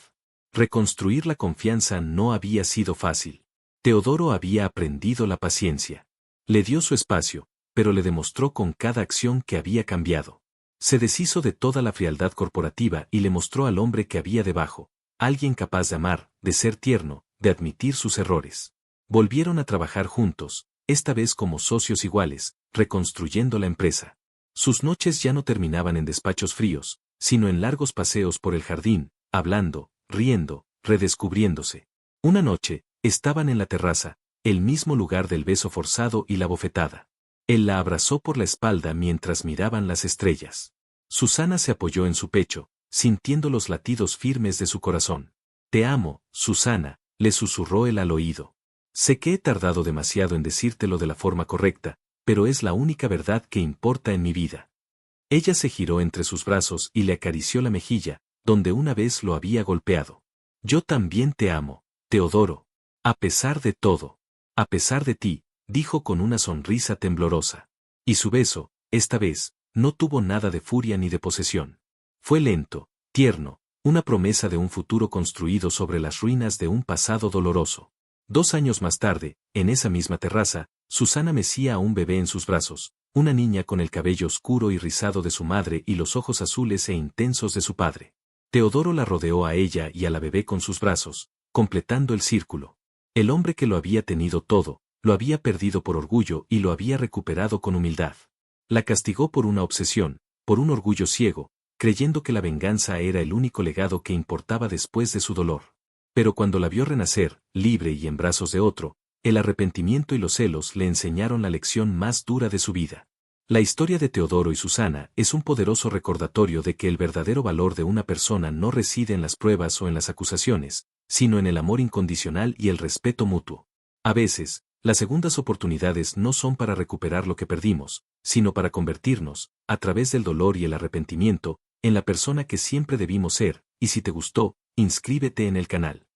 Reconstruir la confianza no había sido fácil. Teodoro había aprendido la paciencia. Le dio su espacio, pero le demostró con cada acción que había cambiado. Se deshizo de toda la frialdad corporativa y le mostró al hombre que había debajo, alguien capaz de amar, de ser tierno, de admitir sus errores. Volvieron a trabajar juntos, esta vez como socios iguales, reconstruyendo la empresa. Sus noches ya no terminaban en despachos fríos, sino en largos paseos por el jardín, hablando, riendo, redescubriéndose. Una noche, estaban en la terraza, el mismo lugar del beso forzado y la bofetada. Él la abrazó por la espalda mientras miraban las estrellas. Susana se apoyó en su pecho, sintiendo los latidos firmes de su corazón. Te amo, Susana, le susurró él al oído. Sé que he tardado demasiado en decírtelo de la forma correcta, pero es la única verdad que importa en mi vida. Ella se giró entre sus brazos y le acarició la mejilla, donde una vez lo había golpeado. Yo también te amo, Teodoro. A pesar de todo. A pesar de ti, dijo con una sonrisa temblorosa. Y su beso, esta vez, no tuvo nada de furia ni de posesión. Fue lento, tierno, una promesa de un futuro construido sobre las ruinas de un pasado doloroso. 2 años más tarde, en esa misma terraza, Susana mecía a un bebé en sus brazos, una niña con el cabello oscuro y rizado de su madre y los ojos azules e intensos de su padre. Teodoro la rodeó a ella y a la bebé con sus brazos, completando el círculo. El hombre que lo había tenido todo, lo había perdido por orgullo y lo había recuperado con humildad. La castigó por una obsesión, por un orgullo ciego, creyendo que la venganza era el único legado que importaba después de su dolor. Pero cuando la vio renacer, libre y en brazos de otro, el arrepentimiento y los celos le enseñaron la lección más dura de su vida. La historia de Teodoro y Susana es un poderoso recordatorio de que el verdadero valor de una persona no reside en las pruebas o en las acusaciones, sino en el amor incondicional y el respeto mutuo. A veces, las segundas oportunidades no son para recuperar lo que perdimos, sino para convertirnos, a través del dolor y el arrepentimiento, en la persona que siempre debimos ser, y si te gustó, inscríbete en el canal.